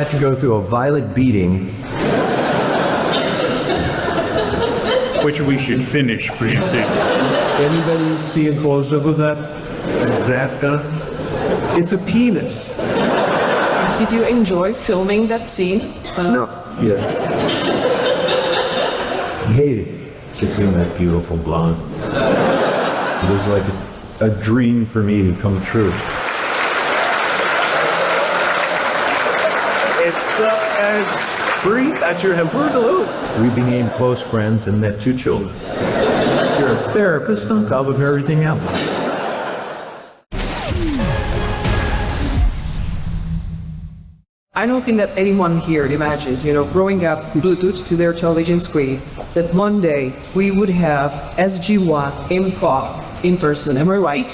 had to go through a violent beating. Which we should finish pretty soon. Anybody see a close-up of that? Zapka? It's a penis. Did you enjoy filming that scene? No. Yeah. I hated kissing that beautiful blonde. It was like a dream for me to come true. It's as free as your hello. We became close friends and met 2 children. You're a therapist on top of everything else. I don't think that anyone here imagined, growing up Bluetooth to their television screen, that one day we would have SG-1 in Prague in person. Am I right?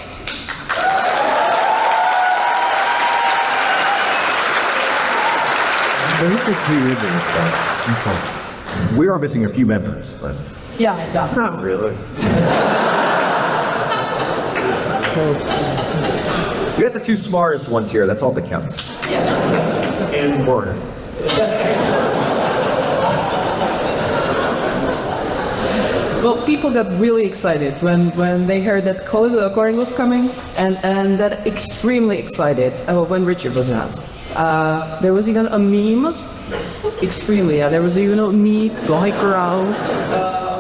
There is a few reasons, but we are missing a few members, but Yeah. Not really. we got the 2 smartest ones here. That's all that counts. And Corin. Well, people got really excited when they heard that Corin was coming, and that extremely excited when Richard was announced. There was even a meme, there was even a meme going around,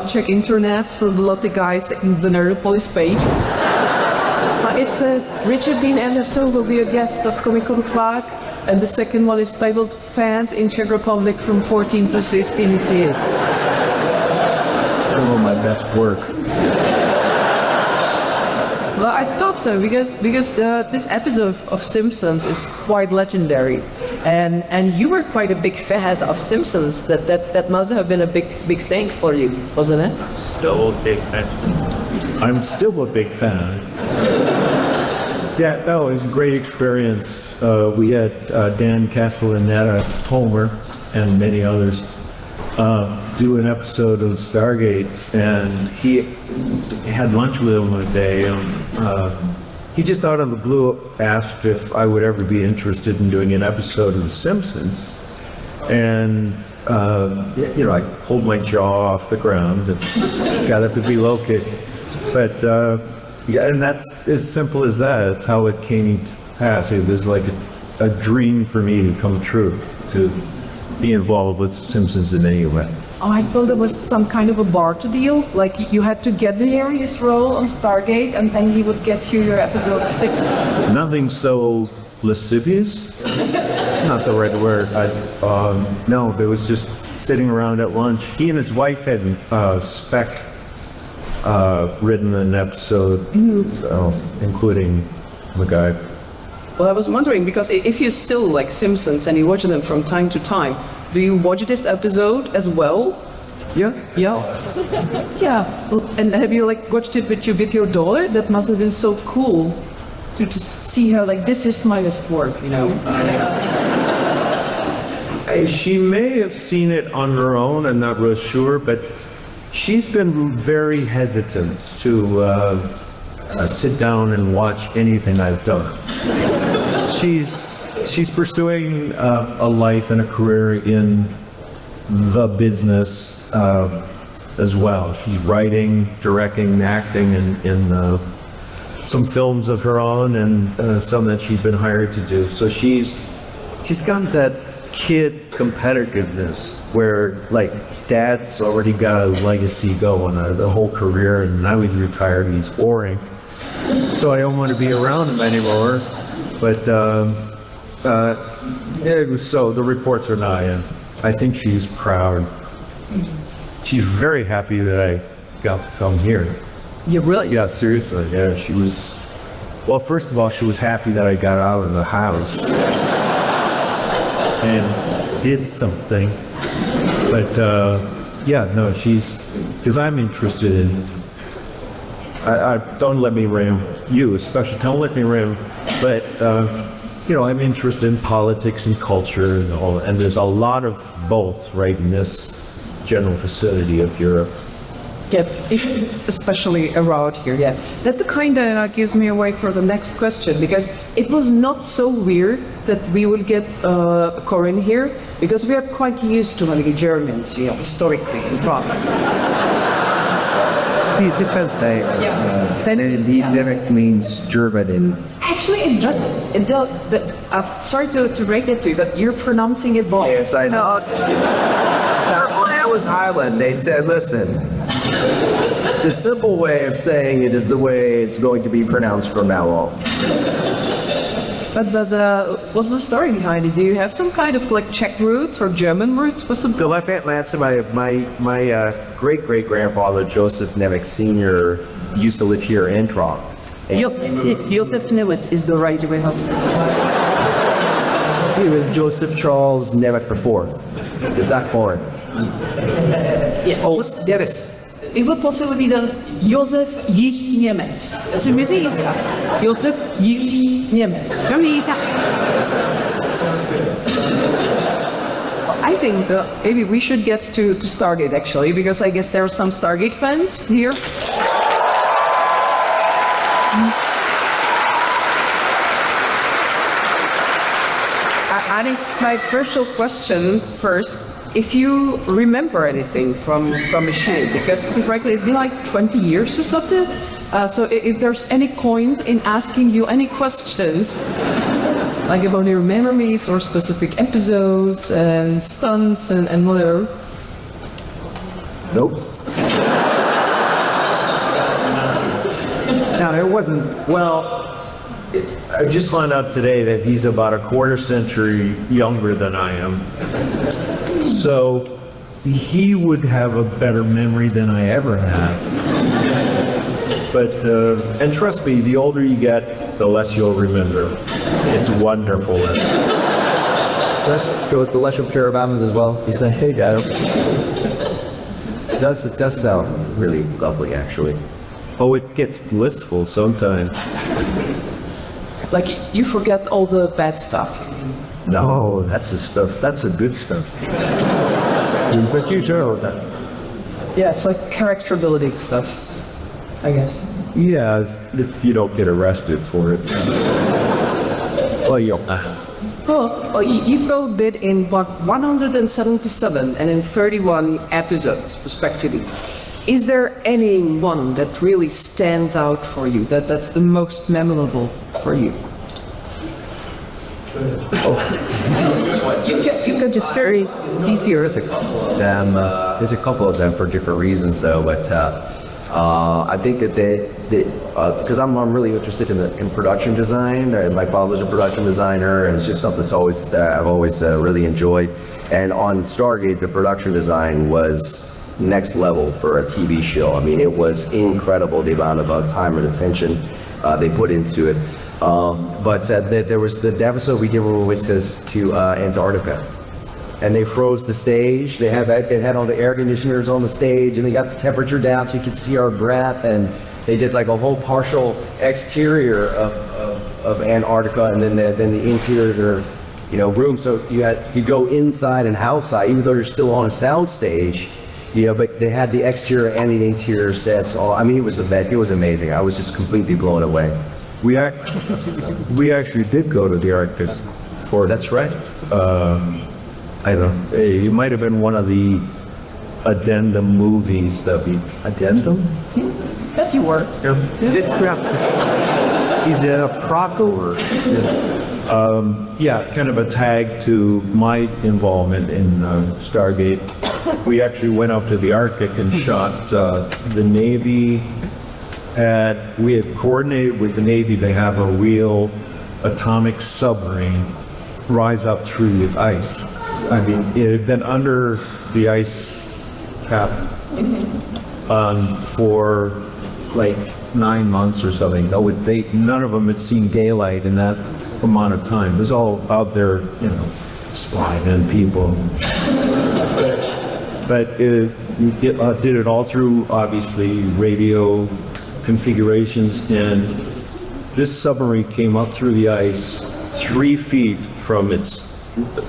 check internets for a lot of the guys in the Nerdopolis page. It says, Richard Dean Anderson will be a guest of Comic-Con Prague, and the second one is titled Fans in Czech Republic from 14 to 16 feet. Some of my best work. Well, I thought so because this episode of Simpsons is quite legendary, and you were quite a big fan of Simpsons. That must have been a big thing for you, wasn't it? Still a big fan. I'm still a big fan. Yeah, no, it was a great experience. We had Dan Castellaneta, Homer, and many others do an episode of Stargate, and he had lunch with him one day. He just out of the blue asked if I would ever be interested in doing an episode of The Simpsons. And, I pulled my jaw off the ground and got up to be located. But, yeah, and that's as simple as that. It's how it came to pass. It was like a dream for me to come true, to be involved with Simpsons in any way. Oh, I thought there was some kind of a barter deal, like you had to get the Arius role on Stargate, and then he would get you your episode of Simpsons. Nothing so lascivious. It's not the right word. No, it was just sitting around at lunch. He and his wife had written an episode, including the guy. Well, I was wondering, because if you still like Simpsons and you watch them from time to time, do you watch this episode as well? Yeah. Yeah. Yeah. And have you watched it with your daughter? That must have been so cool to see her this is my best work, She may have seen it on her own, I'm not real sure, but she's been very hesitant to sit down and watch anything I've done. She's pursuing a life and a career in the business as well. She's writing, directing, acting in some films of her own and some that she's been hired to do. So she's got that kid competitiveness where dad's already got a legacy going, the whole career, and now he's retired, he's boring. So I don't want to be around him anymore. But it was so, the reports are not in. I think she's proud. She's very happy that I got to film here. You really? Yeah, seriously, yeah, she was, well, first of all, she was happy that I got out of the house and did something. But yeah, no, because I'm interested in, don't let me ram you, especially, don't let me ram, but I'm interested in politics and culture and all, and there's a lot of both right in this general vicinity of Europe. get, especially around here, yeah. That kind of gives me away for the next question, because it was not so weird that we would get Corin here, because we are quite used to like Germans, you know, historically in Prague. See, the first day, Nemec means German in... Actually, it doesn't. It does. But sorry to break that to you, but you're pronouncing it wrong. Yes, I know. When I was Highland, they said, listen, the simple way of saying it is the way it's going to be pronounced from now on. But what's the story behind it? Do you have some kind of like Czech roots or German roots? What's the... My great-great-grandfather, Joseph Nemec Sr., used to live here in Prague. Josef Nemec is the right way. He was Joseph Charles Nemec IV. Is that Corin? Yeah. Oh, yes. It would possibly be the Josef Jiří Němec. That's a busy Josef Jiří Němec. I think maybe we should get to Stargate actually, because I guess there are some Stargate fans here. I think my personal question first, if you remember anything from the show, because frankly it's been like 20 years or something, so if there's any point in asking you any questions, like about your memories or specific episodes and stunts and whatever. Nope. No, it wasn't, well, I just found out today that he's about a quarter century younger than I am. So he would have a better memory than I ever had. But, and trust me, the older you get, the less you'll remember. It's wonderful. The less you'll care about him as well. He said, hey, Dad. It does sound really lovely, actually. Oh, it gets blissful sometimes. Like you forget all the bad stuff. No, that's the stuff, that's the good stuff. But you know that. Yeah, it's like character building stuff, I guess. Yeah, if you don't get arrested for it. Well, you'll. Well, you've both been in 177 and in 31 episodes, respectively. Is there any one that really stands out for you, that's the most memorable for you? You've got just very, it's easier. There's a couple of them for different reasons, though. But I think that because I'm really interested in production design. My father's a production designer, and it's just something that's always I've always really enjoyed. And on Stargate, the production design was next level for a TV show. I mean, it was incredible the amount of time and attention they put into it. But there was the episode we did where we went to Antarctica, and they froze the stage. They had all the air conditioners on the stage, and they got the temperature down so you could see our breath. And they did like a whole partial exterior of Antarctica, and then the interior, room. So you go inside and outside, even though you're still on a sound stage. But they had the exterior and the interior sets. I mean, it was amazing. I was just completely blown away. We actually did go to the Arctic for. That's right. I don't. It might have been one of the addendum movies that we addendum. That's your work. Yeah. It's correct. He's a proco. Yes. Yeah, kind of a tag to my involvement in Stargate. We actually went up to the Arctic and shot the Navy. We had coordinated with the Navy to have a real atomic submarine rise up through the ice. I mean, it had been under the ice cap for like 9 months or something. None of them had seen daylight in that amount of time. It was all out there, spying on people. But it did it all through, obviously, radio configurations, and this submarine came up through the ice 3 feet from its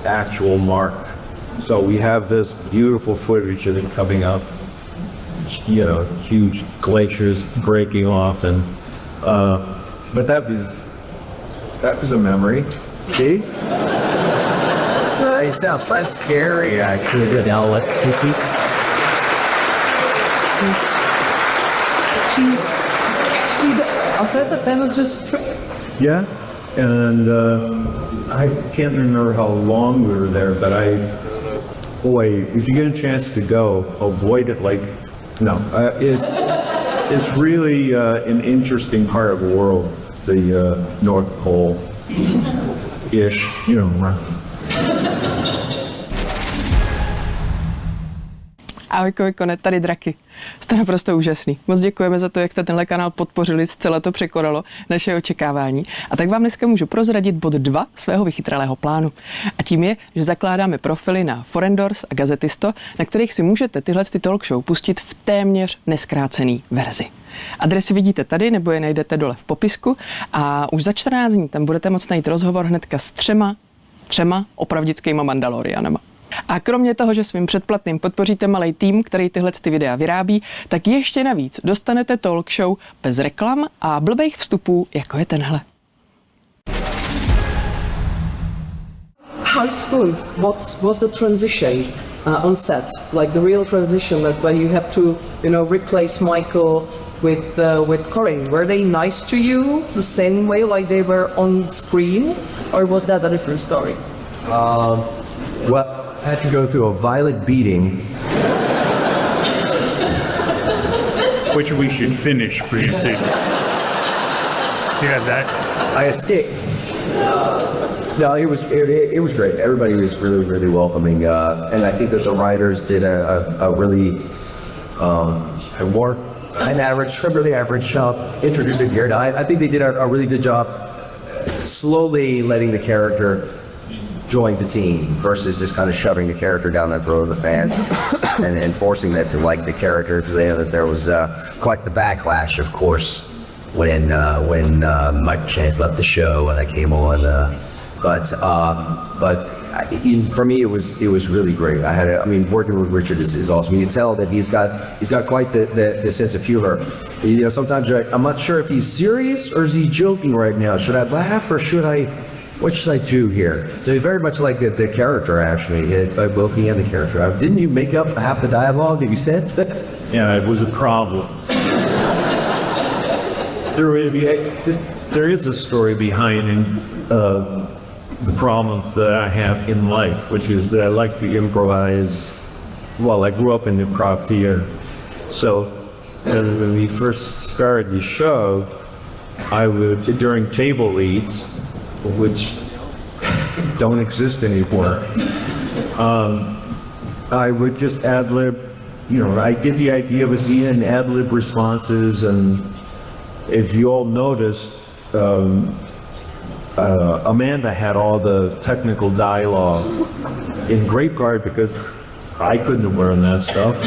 actual mark. So we have this beautiful footage of it coming up. huge glaciers breaking off, and but that was a memory. See? It sounds quite scary, actually. Now let's repeat. Actually, I thought that was just. Yeah, and I can't remember how long we were there, but boy, if you get a chance to go, avoid it it's really an interesting part of the world, the North Pole-ish, Ahoj Comic-Cone, tady Draky. Jste naprosto úžasný. Moc děkujeme za to, jak jste tenhle kanál podpořili, zcela to překonalo naše očekávání. A tak vám dneska můžu prozradit bod 2 svého vychytralého plánu. A tím je, že zakládáme profily na Forendors.cz, na kterých si můžete tyhle talk show pustit v téměř nezkrácený verzi. Adresy vidíte tady, nebo je najdete dole v popisku a už za 14 dní tam budete moct najít rozhovor hnedka s třema opravdickýma Mandalorianama. A kromě toho, že svým předplatným podpoříte malej tým, který tyhle videa vyrábí, tak ještě navíc dostanete talk show bez reklam a blbejch vstupů, jako je tenhle. How smooth was the transition on set? Like the real transition, that when you have to, replace Michael with Corin. Were they nice to you the same way like they were on screen, or was that a different story? Well, I had to go through a violent beating. Which we should finish pretty soon. Because I escaped. No, it was great. Everybody was really, really welcoming, and I think that the writers did a really more really average job introducing the character. I think they did a really good job slowly letting the character join the team versus just kind of shoving the character down the throat of the fans and forcing them to like the character, because they know that there was quite the backlash, of course, when Mike Chance left the show and I came on. But for me, it was really great. Working with Richard is awesome. You can tell that he's got quite the sense of humor. Sometimes you're like, I'm not sure if he's serious or is he joking right now. Should I laugh or what should I do here? So very much like the character, actually, both he and the character. Didn't you make up half the dialogue that you said? Yeah, it was a problem. There is a story behind the problems that I have in life, which is that I like to improvise. Well, I grew up in improv theater, so when we first started the show, I would, during table reads, which don't exist anymore, I would just ad-lib, I get the idea of a scene and ad-lib responses, and if you all noticed, Amanda had all the technical dialogue in great part because I couldn't have learned that stuff.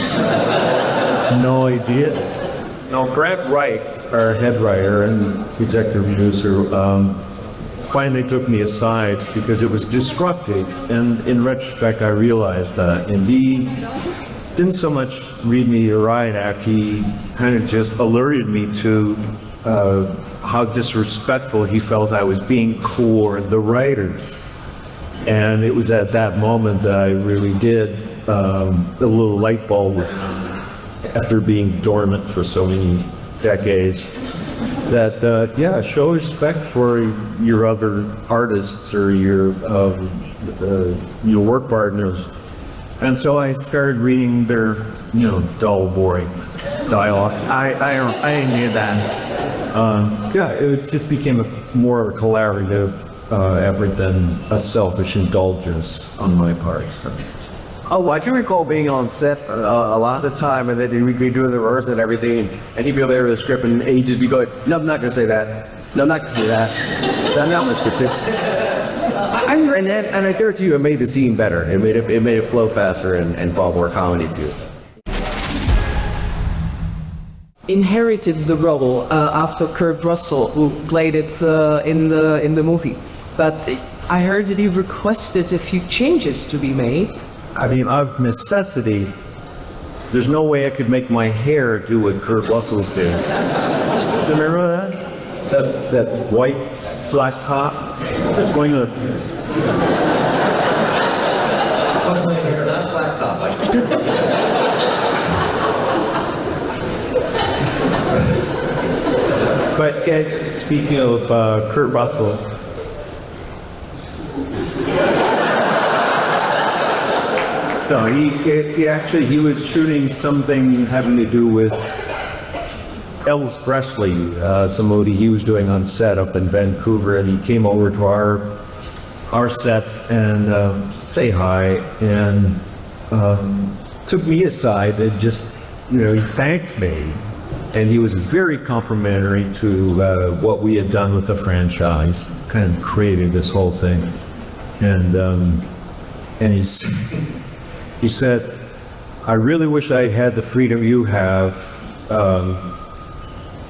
No idea. No, Brad Wright, our head writer and executive producer, finally took me aside because it was disruptive, and in retrospect I realized that, and he didn't so much read me a riot act, he kind of just alerted me to how disrespectful he felt I was being toward the writers. And it was at that moment that I really did a little light bulb, after being dormant for so many decades, that show respect for your other artists or your work partners. And so I started reading their dull, boring dialogue. I knew that. It just became more of a collaborative effort than a selfish indulgence on my part. So. Oh, I do recall being on set a lot of the time, and then we'd be doing the rehearsal and everything, and he'd be over there with the script, and he'd just be going, "No, I'm not going to say that. No, I'm not going to say that. I'm not going to script it." And I guarantee you, it made the scene better. It made it flow faster and brought more comedy to it. Inherited the role after Kurt Russell, who played it in the movie, but I heard that he requested a few changes to be made. Of necessity, there's no way I could make my hair do what Kurt Russell's did. Remember that? That white flat top that's going on. It's not a flat top. But speaking of Kurt Russell, no, he was shooting something having to do with Elvis Presley, some movie he was doing on set up in Vancouver, and he came over to our set and say hi, and took me aside and just, he thanked me, and he was very complimentary to what we had done with the franchise, kind of created this whole thing, and he said, I really wish I had the freedom you have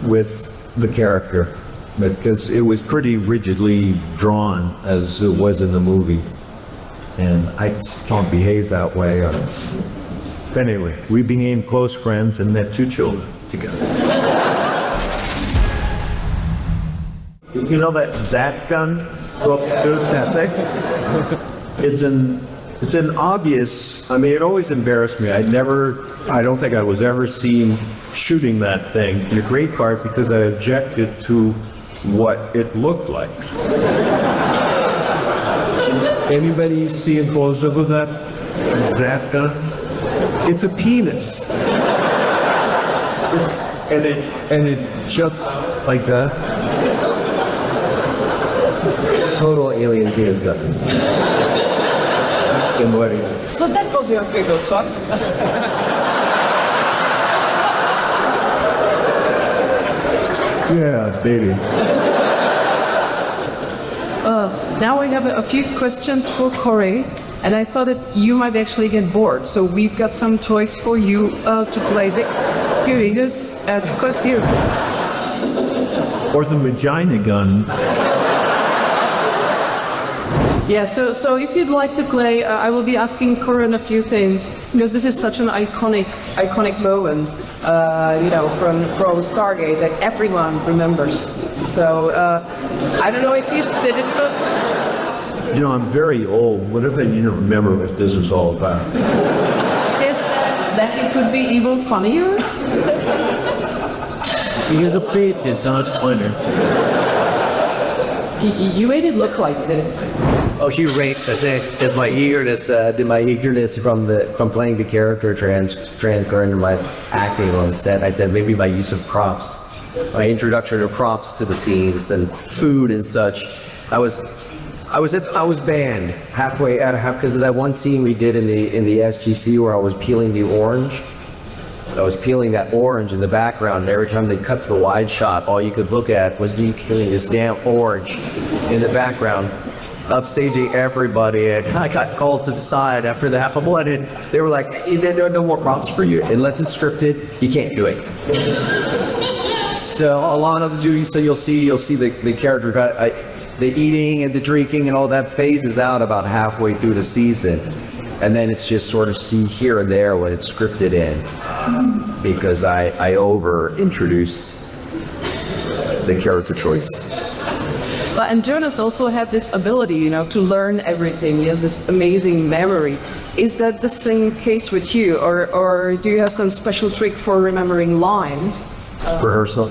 with the character, because it was pretty rigidly drawn as it was in the movie, and I just can't behave that way. But anyway, we became close friends and met 2 children together. You know that Zat gun? That thing? It's an obvious, I mean, it always embarrassed me. I don't think I was ever seen shooting that thing, in a great part because I objected to what it looked like. Anybody see a close-up of that Zat gun? It's a penis. And it just like that. It's a total alien penis gun. So that was your favorite talk. Yeah, baby. Now we have a few questions for Corey, and I thought that you might actually get bored. So we've got some toys for you to play with. Here it is, close to you. Or the vagina gun. Yeah, so if you'd like to play, I will be asking Corin a few things, because this is such an iconic moment, from Stargate that everyone remembers. So I don't know if you did it, but I'm very old. What if I didn't remember what this was all about? is that it could be even funnier? Because a bitch is not funny. You made it look like it. Oh, Hugh Rakes, I say, is my eagerness from playing the character transferring to my acting on the set. I said maybe my use of props, my introduction of props to the scenes and food and such. I was banned halfway out because of that one scene we did in the SGC where I was peeling the orange. I was peeling that orange in the background, and every time they cut to the wide shot, all you could look at was me peeling this damn orange in the background, upstaging everybody, and I got called to the side after that. But they were like, there are no more props for you. Unless it's scripted, you can't do it. So a lot of the so you'll see the character, the eating and the drinking and all that phases out about halfway through the season. And then it's just sort of see here and there when it's scripted in, because I over-introduced the character choice. Well, and Jonas also had this ability, to learn everything. He has this amazing memory. Is that the same case with you, or do you have some special trick for remembering lines? Rehearsal.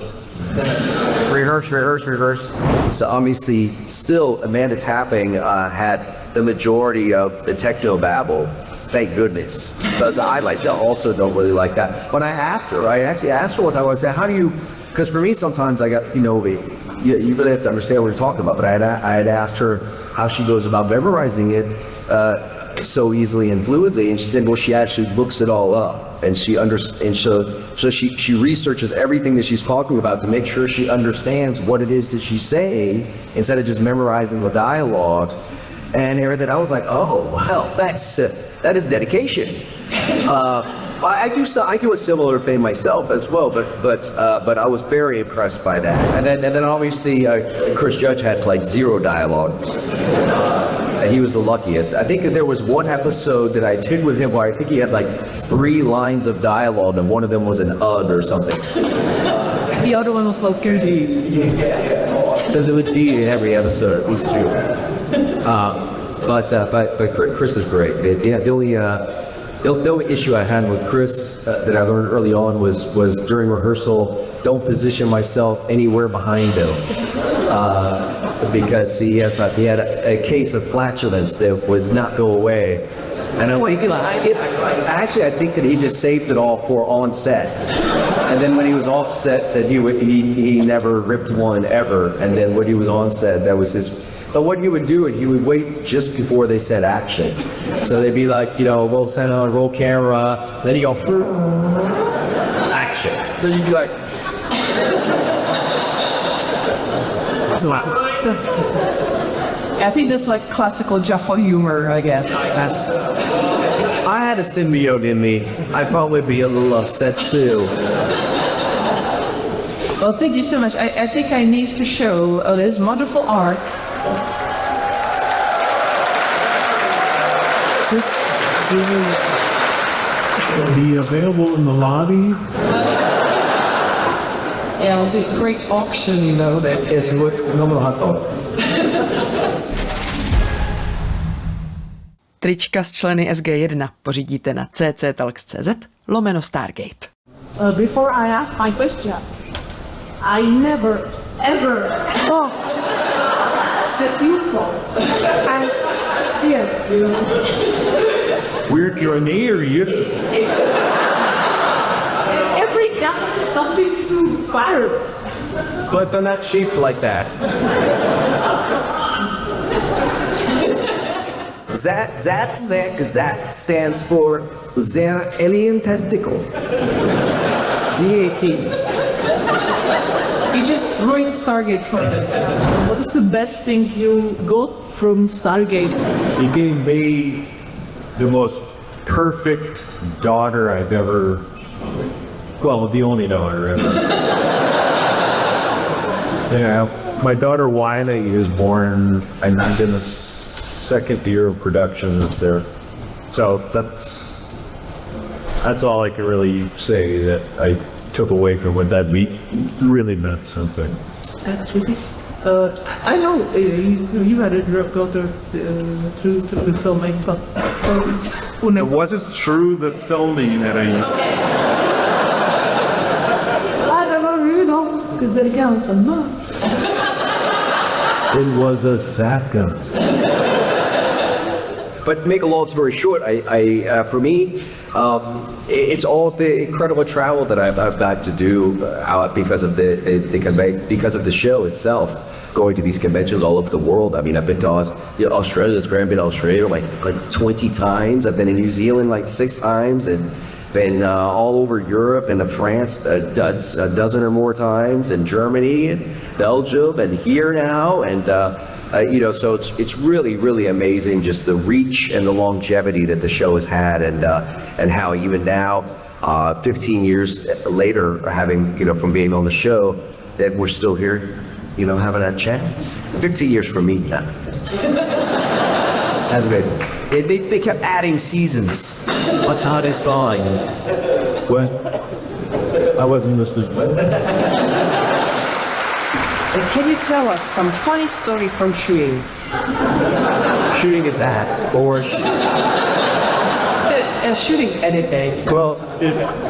Rehearse. So obviously, still Amanda Tapping had the majority of the technobabble, thank goodness, because I myself also don't really like that. But I actually asked her one time, I said, how do you, because for me sometimes I got, you really have to understand what you're talking about, but I had asked her how she goes about memorizing it so easily and fluidly, and she said, well, she actually looks it all up, and she she researches everything that she's talking about to make sure she understands what it is that she's saying, instead of just memorizing the dialogue. And everything, I was like, oh, well, that is dedication. I do a similar thing myself as well, but I was very impressed by that. And then obviously Chris Judge had like 0 dialogue, He was the luckiest. I think that there was one episode that I did with him where I think he had like 3 lines of dialogue, and one of them was an "ugh" or something. The other one was low-key. There's a D in every episode, at least 2. But Chris is great. The only issue I had with Chris that I learned early on was during rehearsal, don't position myself anywhere behind him. Because he had a case of flatulence that would not go away. And I think that he just saved it all for on set. And then when he was off set, that he never ripped one ever. And then when he was on set, that was his. But what he would do is he would wait just before they said action. So they'd be like, roll sound, roll camera. Then you go action. So you'd be like. I think that's like classical Jaffa humor, I guess. I had a symbiote in me. I'd probably be a little upset too. Well, thank you so much. I think I need to show this wonderful art. Be available in the lobby. Yeah, it'll be a great auction, that Jest hot. Trička s členy SG-1 pořídíte na Teal'c.cz/Stargate. Before I ask my question, I never ever thought this useful as here. Weird, you're an ear, you. Every got something to fire. But they're not shaped like that. Zat stands for their alien testicle. ZAT. you just ruined Stargate for me. What is the best thing you got from Stargate? He gave me the most perfect daughter I've ever. Well, the only daughter ever. Yeah, my daughter Wiley is born. I'm in the second year of production of there, so that's all I can really say that I took away from what that really meant something. That's really. I know you had a daughter through the filming, but It wasn't through the filming that I don't know, because it counts a month. It was a satcom. But make a long story short, for me, it's all the incredible travel that I've got to do because of the show itself. Going to these conventions all over the world. I mean, I've been to Australia. I've been to Australia like 20 times. I've been in New Zealand like 6 times, and been all over Europe and France a dozen or more times, and Germany and Belgium, and here now, and so it's really, really amazing just the reach and the longevity that the show has had, and how even now, 15 years later, having from being on the show, that we're still here, having that chat. 15 years for me. That's great. They kept adding seasons. What's hardest binds? What? I wasn't listening. Can you tell us some funny story from shooting? Shooting is act, or Shooting editing. Well,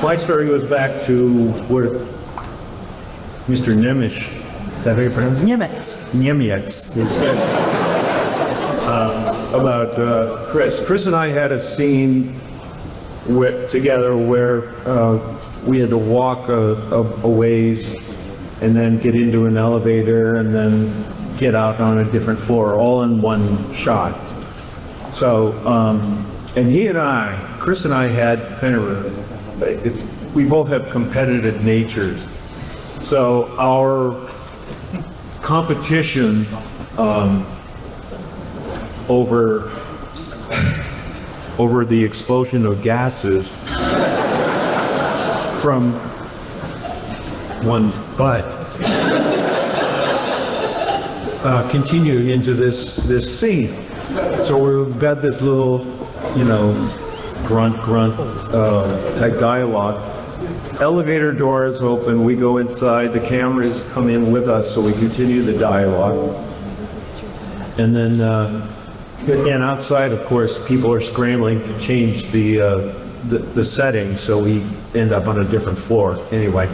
my story goes back to where Mr. Nemec, is that how you pronounce it? Nemec said about Chris. Chris and I had a scene together where we had to walk a ways and then get into an elevator and then get out on a different floor, all in one shot. So, and Chris and I had kind of we both have competitive natures. So our competition over the explosion of gases from one's butt continued into this scene. So we've got this little, you know, grunt type dialogue. Elevator door is open, we go inside, the cameras come in with us, so we continue the dialogue. And then, and outside, of course, people are scrambling to change the setting, so we end up on a different floor. Anyway,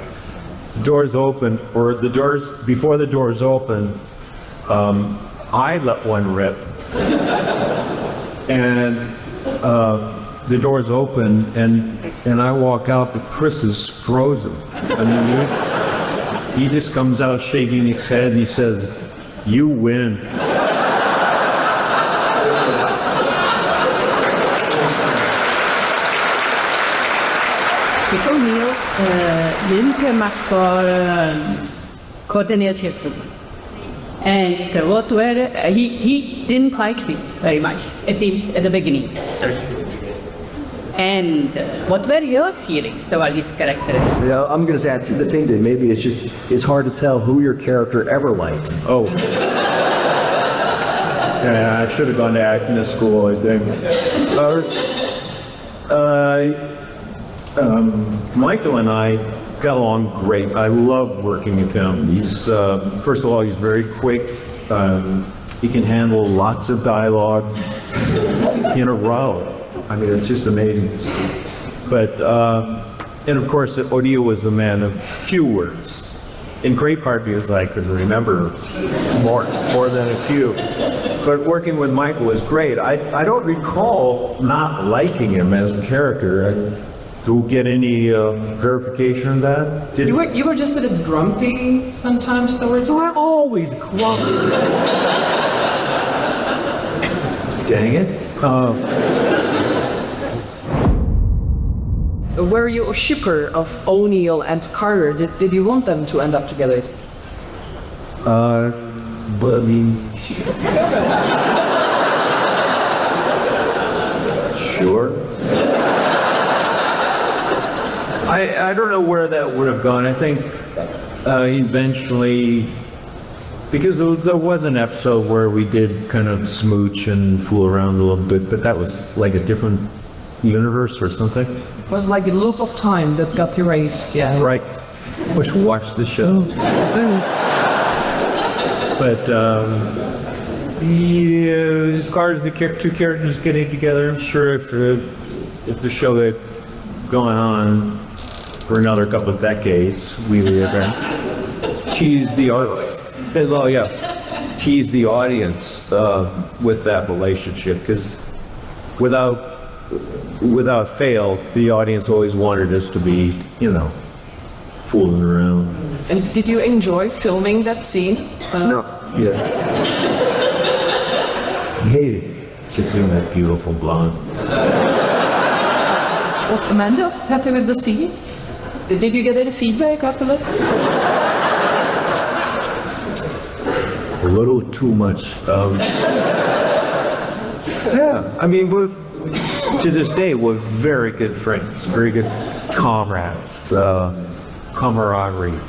the doors open, or the doors, before the doors open, I let one rip. And the doors open, and I walk out, but Chris is frozen. I mean, he just comes out shaking his head, and he says, "You win." Neil Lincoln coordinated him. And what were he didn't like me very much at the beginning. And what were your feelings toward this character? Yeah, I'm gonna say I tend to think that maybe it's hard to tell who your character ever liked. Oh. Yeah, I should have gone to acting school, I think. Michael and I got along great. I love working with him. He's, first of all, he's very quick. He can handle lots of dialogue in a row. I mean, it's just amazing. But, and of course, O'Neill was a man of few words. In great part because I could remember more than a few. But working with Michael was great. I don't recall not liking him as a character. Do we get any verification of that? You were just a bit grumpy sometimes towards. I always grumpy. Dang it. Were you a shipper of O'Neill and Carter? Did you want them to end up together? But I mean, sure. I don't know where that would have gone. I think eventually, because there was an episode where we did kind of smooch and fool around a little bit, but that was like a different universe or something. It was like a loop of time that got erased, yeah. Right. We should watch the show. But as far as the two characters getting together, I'm sure if the show had gone on for another couple of decades, we would have teased the audience. Oh yeah, tease the audience with that relationship, because without fail, the audience always wanted us to be, you know, fooling around. And did you enjoy filming that scene? No. Yeah. I hated kissing that beautiful blonde. Was Amanda happy with the scene? Did you get any feedback after that? A little too much. Yeah, I mean, to this day, we're very good friends, very good comrades, camaraderie,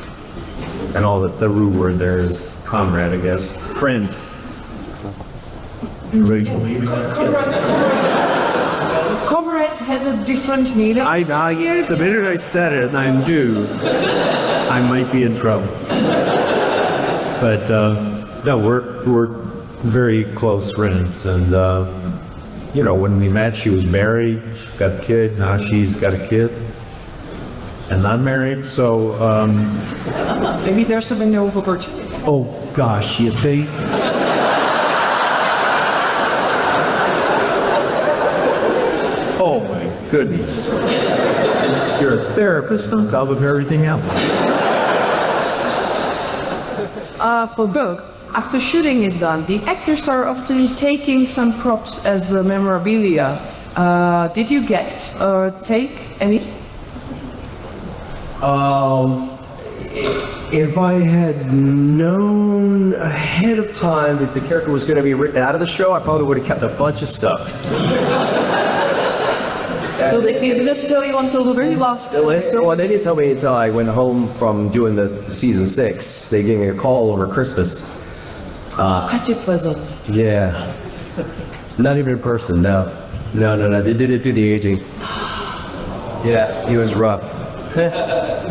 and all that. The root word there is comrade, I guess. Friends. You ready to believe that? Comrade has a different meaning. The minute I said it, and I'm due, I might be in trouble. But no, we're very close friends, and you know, when we met, she was married, she got a kid. Now she's got a kid, and not married. So maybe there's some window of opportunity. oh gosh, you think? Oh my goodness. You're a therapist on top of everything else. For both, after shooting is done, the actors are often taking some props as memorabilia. Did you get or take any? If I had known ahead of time that the character was going to be written out of the show, I probably would have kept a bunch of stuff. So they didn't tell you until the very last. Well, they didn't tell me until I went home from doing the season 6. They gave me a call over Christmas. That's your present. Yeah. Not even in person, no. No. They did it through the aging. Yeah, he was rough.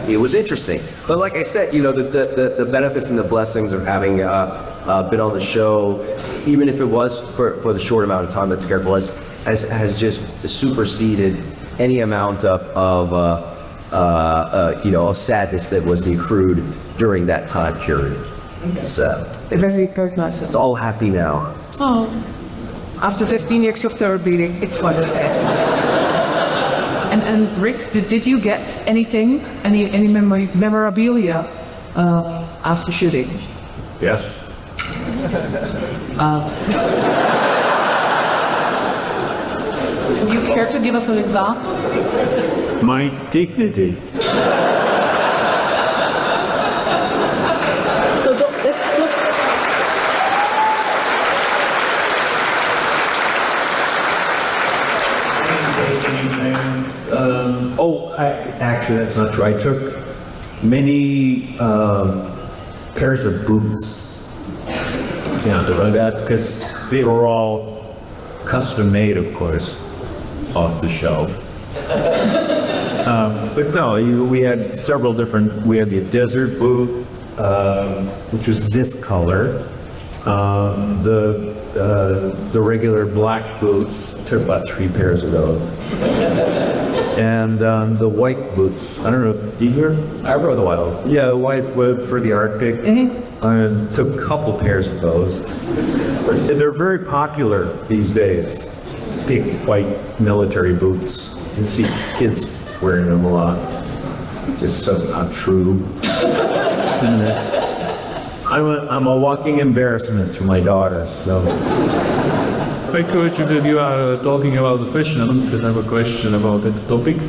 It was interesting. But like I said, you know, the benefits and the blessings of having been on the show, even if it was for the short amount of time that the character was, has just superseded any amount of sadness that was accrued during that time period. So Very nice. it's all happy now. Oh. After 15 years of terror beating, it's fun. And Rick, did you get anything, any memorabilia after shooting? Yes. Would you care to give us an example? My dignity. So that's just... Actually, that's not true. I took many pairs of boots. Yeah, because they were all custom made, of course, off the shelf. But no, we had several different. We had the desert boot, which was this color. The regular black boots. Took about 3 pairs of those. And the white boots. I don't know if do you hear? I rode the wild. Yeah, the white for the Arctic. I took a couple pairs of those. They're very popular these days. Big white military boots. You see kids wearing them a lot. Just so not true. Isn't it? I'm a walking embarrassment to my daughters. So. If I could, you are talking about the fashion, because I have a question about that topic.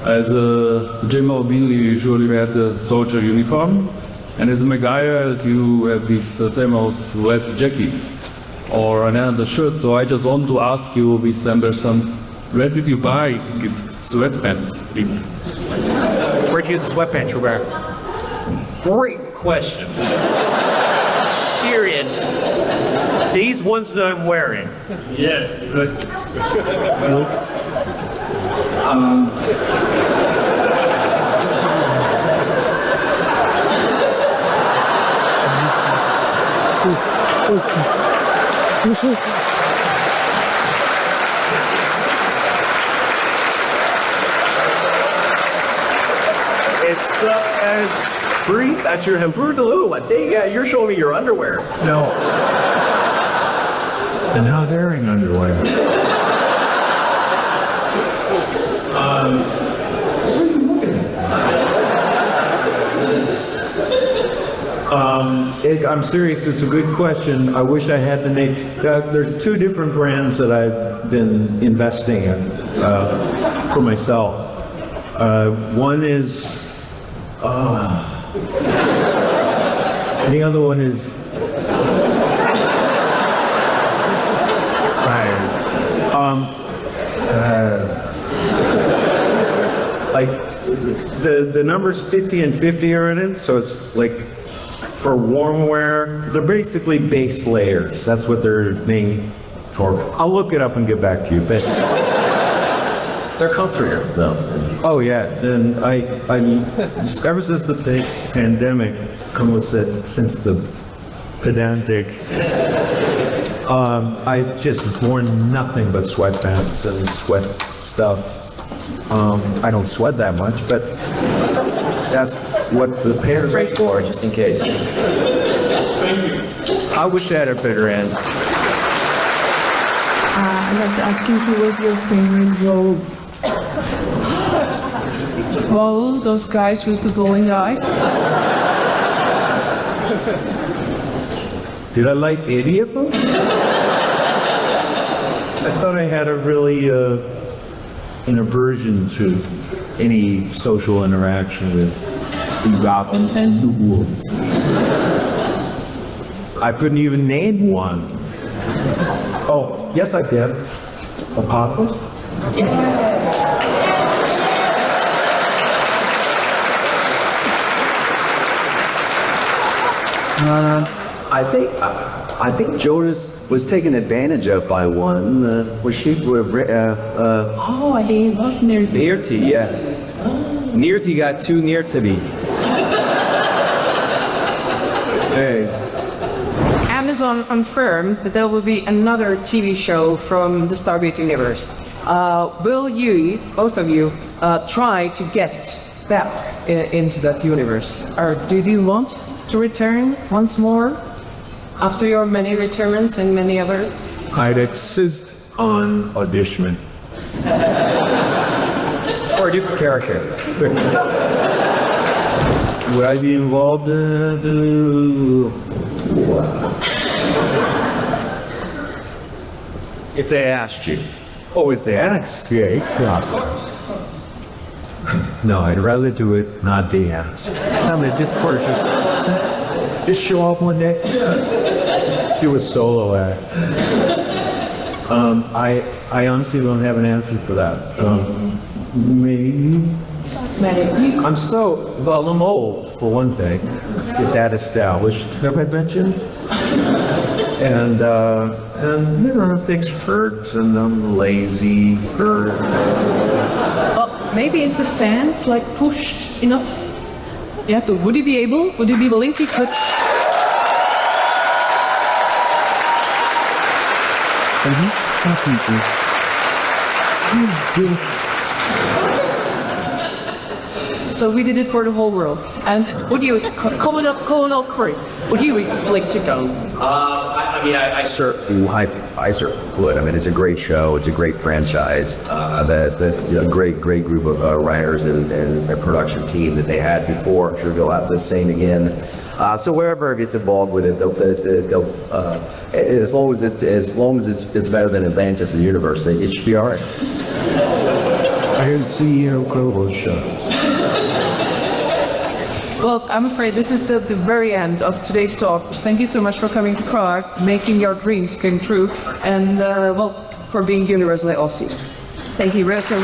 As a General Bill, you usually wear the soldier uniform, and as a MacGyver, you have this famous red jacket or another shirt. So I just want to ask you, Mr. Anderson, where did you buy these sweatpants? Where'd you get the sweatpants you wear? Great question. Serious. These ones that I'm wearing. Yeah, exactly. It's as free. That's your hemfurdalu. I think you're showing me your underwear. No. And how daring underwear. I'm serious, it's a good question. I wish I had the name. There's 2 different brands that I've been investing in for myself. One is, the other one is, like the numbers 50 and 50 are in it, so it's like for warm wear. They're basically base layers. That's what they're made for. I'll look it up and get back to you, but They're comfortier, though. oh yeah, and I ever since the pandemic, since the pedantic, I just worn nothing but sweatpants and sweat stuff. I don't sweat that much, but that's what the pants Right for, just in case. I wish I had a better answer. I'd like to ask you, who was your favorite role? Well, those guys with the glowing eyes. Did I like any of them? I thought I had a really an aversion to any social interaction with the goblin and the wolves. I couldn't even name one. Oh, yes I did. Apophis? I think I think Jonas was taken advantage of by one. Was she? Oh, he was near the... Near to, yes. Near to got too near to me. Anyways. Amazon confirmed that there will be another TV show from the Stargate universe. Will you, both of you, try to get back into that universe? Or do you want to return once more after your many returns and many other? I'd insist on auditioning. Or a different character. Would I be involved in If they asked you. Oh, if they asked, yeah. No, I'd rather do it not be asked. I'm gonna just show up one day. Do a solo act. I honestly don't have an answer for that. Maybe. I'm old, for one thing. Let's get that established. Have I mentioned? And you know, things hurt, and I'm lazy. Maybe if the fans like pushed enough. Yeah, would you be able? Would you be willing to push? Some people. So we did it for the whole world. And would you, Colonel Corin, would you be willing to go? I certainly would. I mean, it's a great show. It's a great franchise. The great group of writers and production team that they had before. I'm sure they'll have the same again. So wherever it's involved with it, they'll as long as it's better than Atlantis, the universe, it should be all right. I can see global shows. Well, I'm afraid this is the very end of today's talk. Thank you so much for coming to Prague, making your dreams come true, and for being universally awesome. Thank you, Russell.